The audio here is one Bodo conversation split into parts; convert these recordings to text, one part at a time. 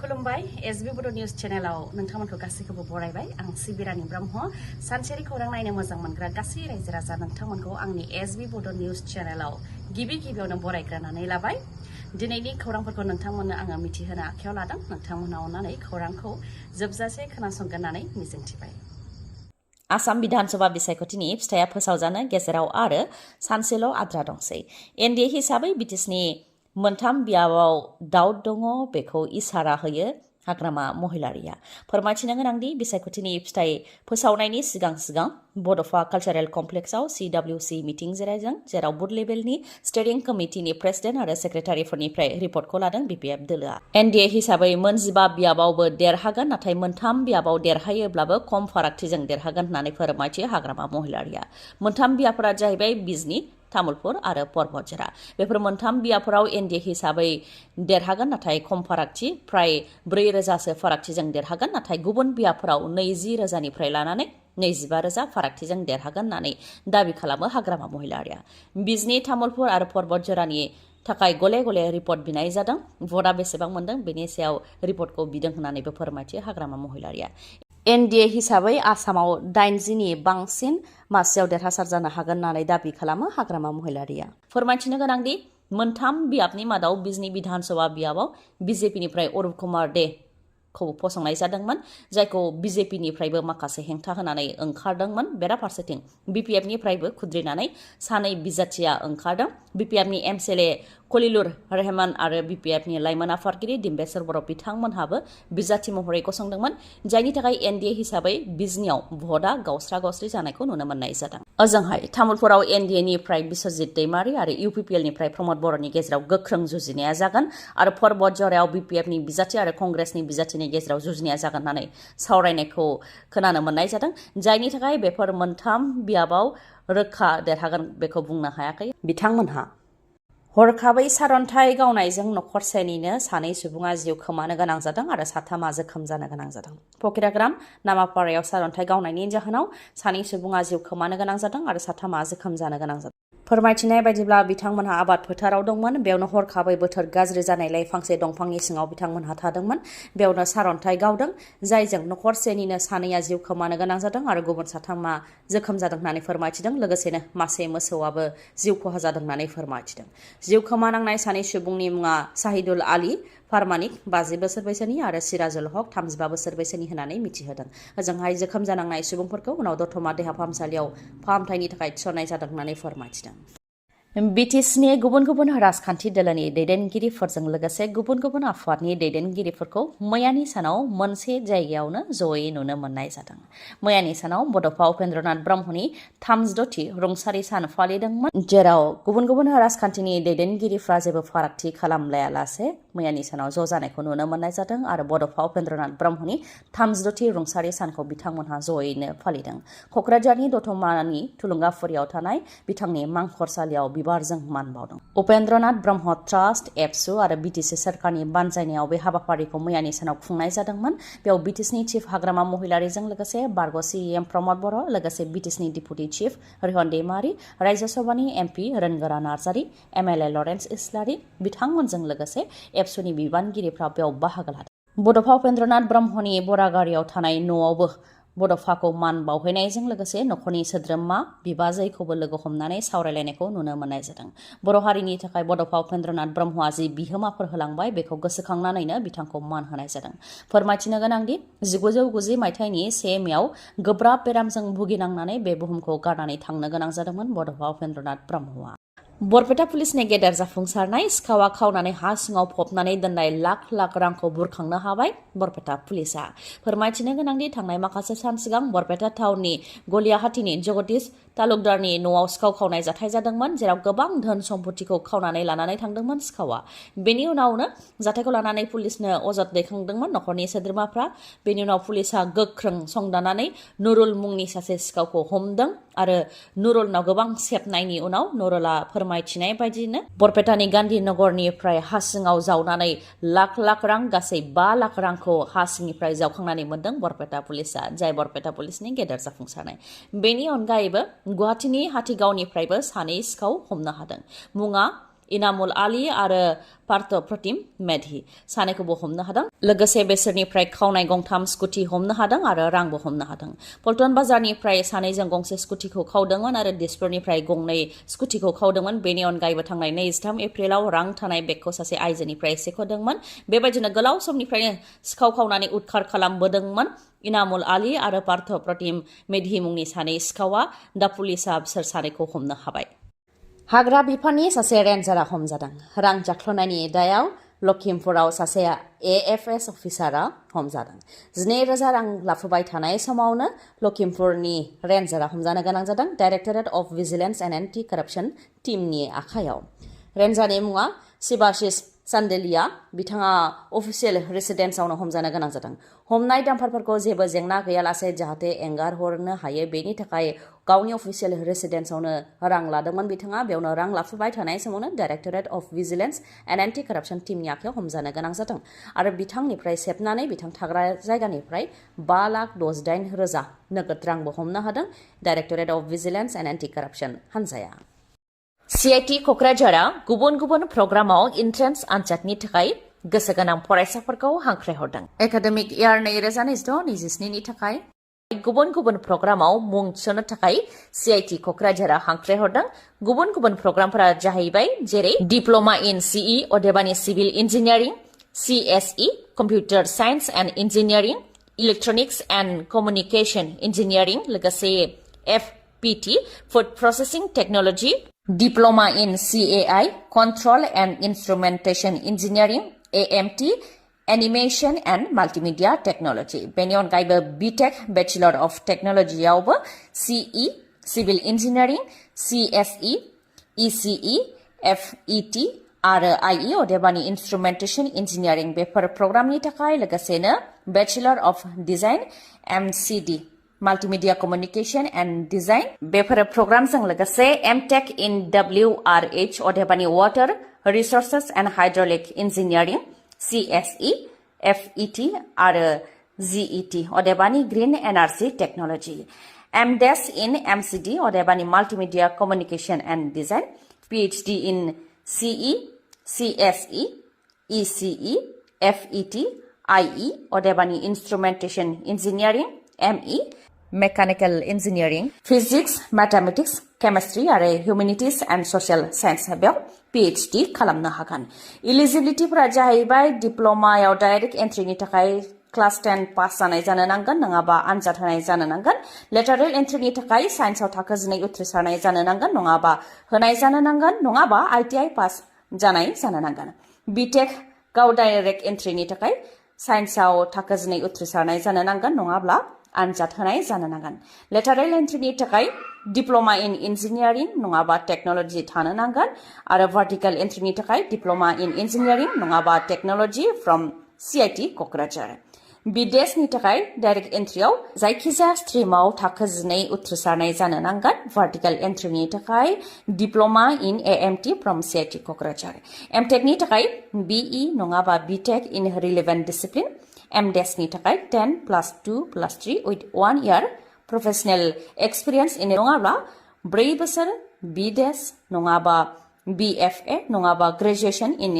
खुलुमबाय एसबी बड' निउज चेनेलाव नोंथांमोनखौ गासैखौबो बरायबाय आं सिबिरानि ब्रह्म सानसेनि खौरां नायनो मोजां मोनग्रा गासै रायजो राजा नोंथांमोनखौ आंनि एसबी बड' निउज चेनेलाव गिबियावनो बरायग्रोनानै लाबाय दिनैनि खौरांफोरखौ नोंथांमोननो आङो मिथिहोनो आखायाव लादों नोंथांमोना अननानै खौरांखौ जोबजासे खोनासंगोन होननानै मिजिंथिबाय आसाम विधानसभा बिसायख'थिनि फिथाइया फोसावजानो गेजेराव आरो सानसेल' आद्रा दंसै NDA हिसाबै BTCनि मोनथाम बियाबाव दाउट दङ बेखौ इसारा होयो हाग्रामा महिलारिया फोरमायथिनो गोनांदि बिसायख'थिनि फिथाइ फोसावनायनि सिगां बड'फा कालचारेल कमप्लेक्सआव CWC मिटिं जिरायदों जेराव बुथ लेभेलनि स्टेरिं कमिटिनि प्रेसिडेन्ट आरो सेक्रेटारिफोरनिफ्राय रिपर्टखौ लादों BPF दोलोआ NDA हिसाबै मोन 15 बियाबावबो देरहागोन नाथाय मोनथाम बियाबाव देरहायोब्लाबो खम फारागथिजों देरहागोन होननानै फोरमायथियो हाग्रामा महिलारिया मोनथाम बियाफोरा जाहैबाय बिजनी तामुलपुर आरो पर्बतझरा बेफोर मोनथाम बियाफोराव NDA हिसाबै देरहागोन नाथाय खम फारागथि प्राय 4,000सो फारागथिजों देरहागोन नाथाय गुबुन बियाफोराव 20,000निफ्राय लानानै 25,000 फारागथिजों देरहागोन होननानै दाबि खालामो हाग्रामा महिलारिया बिजनी तामुलपुर आरो पर्बतझरानि थाखाय गले गले रिपर्ट बिनाय जादों भटआ बेसेबां मोनदों बेनि सायाव रिपर्टखौ बिदों होननानैबो फोरमायथियो हाग्रामा महिलारिया NDA हिसाबै आसामाव 80नि बांसिन मासियाव देरहासार जानो हागोन होननानै दाबि खालामो हाग्रामा महिलारिया फोरमायथिनो गोनांदि मोनथाम बियाबनि मादाव बिजनी विधानसभा बियाबाव BJPनिफ्राय अरुप कुमार दे खौ फसंनाय जादोंमोन जायखौ BJPनिफ्रायबो माखासे हेंथा होनानै ओंखारदोंमोन बेराफारसेथिं BPFनिफ्रायबो खुद्रिनानै सानै बिजाथिया ओंखारदों BPFनि MCLA खलिलुर रहमान आरो BPFनि लाइमोन आफादगिरि दिम्बेश्वर बर' बिथांमोनहाबो बिजाथि महरै गसंदोंमोन जायनि थाखाय NDA हिसाबै बिजनीयाव भटआ गावस्रा-गावस्रि जानायखौ नुनो मोननाय जादों ओजोंहाय तामुलपुराव NDAनिफ्राय बिश्वजित दैमारी आरो UPPLनिफ्राय प्रमद बर'नि गेजेराव गोख्रों जुजिनाया जागोन आरो पर्बतझरायाव BPFनि बिजाथि आरो कंग्रेसनि बिजाथिनि गेजेराव जुजिनाया जागोन होननानै सावरायनायखौ खोनानो मोननाय जादों जायनि थाखाय बेफोर मोनथाम बियाबाव रोखा देरहागोन बेखौ बुंनो हायाखै बिथांमोनहा हरखाबै सारन्थाइ गावनायजों नखरसेनिनो सानै सुबुङा जिउ खोमानो गोनां जादों आरो साथामा जोखोम जानो गोनां जादों फकिराग्राम नामापारायाव सारन्थाइ गावनायनि जाहोनाव सानै सुबुङा जिउ खोमानो गोनां जादों आरो साथामा जोखोम जानो गोनां जादों फोरमायथिनाय बायदिब्ला बिथांमोनहा आबाद फोथाराव दंमोन बेयावनो हरखाबै बोथोर गाज्रि जानायलाय फांसे दंफांनि सिङाव बिथांमोनहा थादोंमोन बेयावनो सारन्थाइ गावदों जायजों नखरसेनिनो सानैया जिउ खोमानो गोनां जादों आरो गुबुन साथामा जोखोम जादों होननानै फोरमायथिदों लोगोसेनो मासे मोसौआबो जिउ खहा जादों होननानै फोरमायथिदों जिउ खोमानांनाय सानै सुबुंनि मुङा साहिदुल आली फारमानिक 50 बोसोर बैसोनि आरो सिराजुल हक 35 बोसोर बैसोनि होननानै मिथिहोदों ओजोंहाय जोखोम जानांनाय सुबुंफोरखौ उनाव दतमा देहा फाहामसालियाव फाहामथायनि थाखाय थिसननाय जादों होननानै फोरमायथिदों BTCनि गुबुन गुबुन राजखान्थि दोलोनि दैदेनगिरिफोरजों लोगोसे गुबुन गुबुन आफादनि दैदेनगिरिफोरखौ मैयानि सानाव मोनसे जायगायावनो जयै नुनो मोननाय जादों मैयानि सानाव बड'फा उपेन्द्रनाथ ब्रह्मनि 36थि रुंसारि सान फालिदोंमोन जेराव गुबुन गुबुन राजखान्थिनि दैदेनगिरिफ्रा जेबो फारागथि खालामलायालासे मैयानि सानाव ज' जानायखौ नुनो मोननाय जादों आरो बड'फा उपेन्द्रनाथ ब्रह्मनि 36थि रुंसारि सानखौ बिथांमोनहा जयैनो फालिदों क'क्राझारनि दतमानि थुलुंगाफुरियाव थानाय बिथांनि मांखरसालियाव बिबारजों मान बावदों उपेन्द्रनाथ ब्रह्म ट्रास्ट एबसु आरो BTC सोरखारनि बानजायनायाव बे हाबाफारिखौ मैयानि सानाव खुंनाय जादोंमोन बेयाव BTCनि चिफ हाग्रामा महिलारिजों लोगोसे बारग' CEM प्रमद बर' लोगोसे BTCनि डिपुटि चिफ रिहन दैमारी राज्य सभानि MP Rongora Narzary MLA Lawrence Islary बिथांमोनजों लोगोसे एबसुनि बिबानगिरिफ्रा बेयाव बाहागो लादों बड'फा उपेन्द्रनाथ ब्रह्मनि बरागारियाव थानाय न'आवबो बड'फाखौ मान बावहैनायजों लोगोसे नखरनि सोद्रोमा बिबाजैखौबो लोगो हमनानै सावरायलायनायखौ नुनो मोननाय जादों बर' हारिनि थाखाय बड'फा उपेन्द्रनाथ ब्रह्मआ जि बिहोमाफोर होलांबाय बेखौ गोसोखांनानैनो बिथांखौ मान होनाय जादों फोरमायथिनो गोनांदि 1990 मायथाइनि 1 मेआव गोब्राब बेरामजों भुगिनांनानै बे बुहुमखौ गारनानै थांनो गोनां जादोंमोन बड'फा उपेन्द्रनाथ ब्रह्मआ बरपेटा पुलिसनि गेदेर जाफुंसारनाय सिखावा खावनानै हा सिङाव फबनानै दोननाय लाख लाख रांखौ बुरखांनो हाबाय बरपेटा पुलिसा फोरमायथिनो गोनांदि थांनाय माखासे सान सिगां बरपेटा टाउननि गलियाहाटीनि जगदीश तालुकदारनि न'आव सिखाव खावनाय जाथाय जादोंमोन जेराव गोबां धोन सम्पथिखौ खावनानै लानानै थांदोंमोन सिखावा बेनि उनावनो जाथायखौ लानानै पुलिसनो अजद दैखांदोंमोन नखरनि सोद्रोमाफ्रा बेनि उनाव पुलिसा गोख्रों संदानानै नुरुल मुंनि सासे सिखावखौ हमदों आरो नुरुलनाव गोबां सेबनायनि उनाव नुरुला फोरमायथिनाय बायदिनो बरपेटानि गान्धीनगरनिफ्राय हा सिङाव जावनानै लाख लाख रां गासै 5 लाख रांखौ हा सिंनिफ्राय जावखांनानै मोनदों बरपेटा पुलिसा जाय बरपेटा पुलिसनि गेदेर जाफुंसारनाय बेनि अनगायैबो गुवाहाटीनि हाथिगावनिफ्रायबो सानै सिखाव हमनो हादों मुङा इनामुल आली आरो पार्थ प्रतिम मेधि सानैखौबो हमनो हादों लोगोसे बेसोरनिफ्राय खावनाय गंथाम स्कुटि हमनो हादों आरो रांबो हमनो हादों पल्टन बाजारनिफ्राय सानैजों गंसे स्कुटिखौ खावदोंमोन आरो दिसपुरनिफ्राय गंनै स्कुटिखौ खावदोंमोन बेनि अनगायैबो थांनाय 23 एप्रिलाव रां थानाय बेगखौ सासे आइजोनिफ्राय सेख'दोंमोन बेबायदिनो गोलाव समनिफ्रायनो सिखाव खावनानै उद्धार खालामबोदोंमोन इनामुल आली आरो पार्थ प्रतिम मेधि मुंनि सानै सिखावा दा पुलिसआ बिसोर सानैखौ हमनो हाबाय हाग्रा बिफाननि सासे रेन्जारा हमजादों रां जाख्ल'नायनि दायाव लखिमपुराव सासे AFS अफिसारा हमजादों 12,000 रां लाफुबाय थानाय समावनो लखिमपुरनि रेन्जारा हमजानो गोनां जादों directorate of vigilance and anti कराप्शन टीमनि आखायाव रेन्जारनि मुङा शिबाशिस सान्देलिया बिथाङा अफिसियेल रेसिडेन्सआवनो हमजानो गोनां जादों हमनाय दामफारफोरखौ जेबो जेंना गैयालासे जाहाथे एंगारहरनो हायो बेनि थाखाय गावनि अफिसियेल रेसिडेन्सआवनो रां लादोंमोन बिथाङा बेयावनो रां लाफुबाय थानाय समावनो directorate of vigilance and anti कराप्शन टीमनि आखायाव हमजानो गोनां जादों आरो बिथांनिफ्राय सेबनानै बिथां थाग्रा जायगानिफ्राय 5,68,000 नोगोद रांबो हमनो हादों directorate of vigilance and anti कराप्शन हानजाया CIT क'क्राझारा गुबुन गुबुन प्रग्रामाव इन्ट्रेन्स आनजादनि थाखाय गोसो गोनां फरायसाफोरखौ हांख्रायहरदों एकाडेमिक इयार 2026-27 नि थाखाय गुबुन गुबुन प्रग्रामाव मुं थिसननो थाखाय CIT क'क्राझारा हांख्रायहरदों गुबुन गुबुन प्रग्रामफोरा जाहैबाय जेरै डिप्ल'मा इन CE अदेबानि civil engineering CSE computer science and engineering electronics and communication engineering लोगोसे FPT food processing technology Diploma in CAI, Control and Instrumentation Engineering, AMT, Animation and Multimedia Technology. बेनि अनगायैबो BTEC, Bachelor of Technology आवबो CE, Civil Engineering, CSE, ECE, FET आरो IE अदेबानि Instrumentation Engineering बेफोर प्रग्रामनि थाखाय लोगोसेनो Bachelor of Design, MCD. Multimedia Communication and Design बेफोर प्रग्रामजों लोगोसे MTech in WRH अदेबानि Water Resources and Hydraulic Engineering CSE, FET आरो GET अदेबानि Green Energy Technology MDes in MCD अदेबानि Multimedia Communication and Design PhD in CE, CSE, ECE, FET, IE अदेबानि Instrumentation Engineering ME Mechanical Engineering, Physics, Mathematics, Chemistry आरो Humanities and Social Science बेयाव PhD खालामनो हागोन Eligibilityफोरा जाहैबाय डिप्ल'मायाव डाइरेक्ट एन्ट्रिनि थाखाय क्लास 10 पास जानाय जानो नांगोन नङाबा आनजाद होनाय जानो नांगोन लेटारेल एन्ट्रिनि थाखाय साइन्सआव थाखो 12 उथ्रिसारनाय जानो नांगोन नङाबा होनाय जानो नांगोन नङाबा ITI पास जानाय जानो नांगोन BTEC गाव डाइरेक्ट एन्ट्रिनि थाखाय साइन्सआव थाखो 12 उथ्रिसारनाय जानो नांगोन नङाब्ला आनजाद होनाय जानो नांगोन लेटारेल एन्ट्रिनि थाखाय डिप्ल'मा इन इन्जिनियारिं नङाबा टेक्न'लजि थानो नांगोन आरो भार्टिकेल एन्ट्रिनि थाखाय डिप्ल'मा इन इन्जिनियारिं नङाबा टेक्न'लजि फ्रम CIT क'क्राझार बिदेशनि थाखाय डाइरेक्ट एन्ट्रियाव जायखिजाया स्ट्रिमाव थाखो 12 उथ्रिसारनाय जानो नांगोन भार्टिकेल एन्ट्रिनि थाखाय diploma in AMT from CIT Kokrajhar एमटेकनि थाखाय BE नङाबा BTEC इन रिलेभेन्ट डिसिप्लिन MDesनि थाखाय 10+2+3 with 1 year professional experience in नङाब्ला 4 बोसोर BDes नङाबा BFA नङाबा graduation in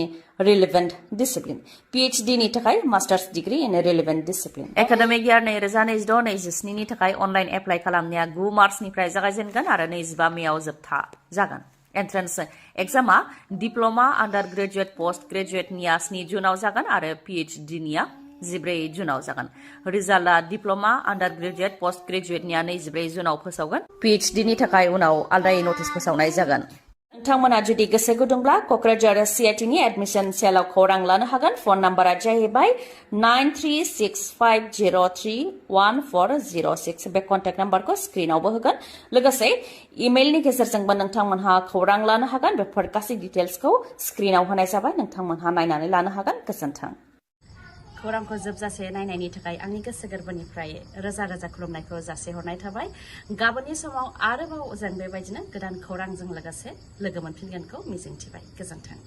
relevant discipline PhD नि थाखाय master's degree in relevant discipline academic year 2026-27 नि थाखाय अनलाइन एप्लाइ खालामनाया 9 मार्चनिफ्राय जागायजेनगोन आरो 25 मेआव जोबथा जागोन एन्ट्रेन्स एग्जामा डिप्ल'मा आन्डार ग्रेजुएट पोस्ट ग्रेजुएटनिया 7 जुनाव जागोन आरो PhD निया 14 जुनाव जागोन रिजाल्टआ डिप्ल'मा आन्डार ग्रेजुएट पोस्ट ग्रेजुएटनिया 24 जुनाव फोसावगोन PhD नि थाखाय उनाव आलदायै नटिस फोसावनाय जागोन नोंथांमोना जुदि गोसो गुदुंब्ला क'क्राझार CIT नि एडमिशन सेलाव खौरां लानो हागोन फन नाम्बारा जाहैबाय 9365031406 बे कन्टेक्ट नाम्बारखौ स्क्रिनावबो होगोन लोगोसे इमेलनि गेजेरजोंबो नोंथांमोनहा खौरां लानो हागोन बेफोर गासै डिटेल्सखौ स्क्रिनाव होनाय जाबाय नोंथांमोनहा नायनानै लानो हागोन गोजोन्थों खौरांखौ जोबजासे नायनायनि थाखाय आंनि गोसो गोरबोनिफ्राय रोजा रोजा खुलुमनायखौ जासिहरनाय थाबाय गाबोननि समाव आरोबाव जों बेबायदिनो गोदान खौरांजों लोगोसे लोगो मोनफिनगोनखौ मिजिंथिबाय गोजोन्थों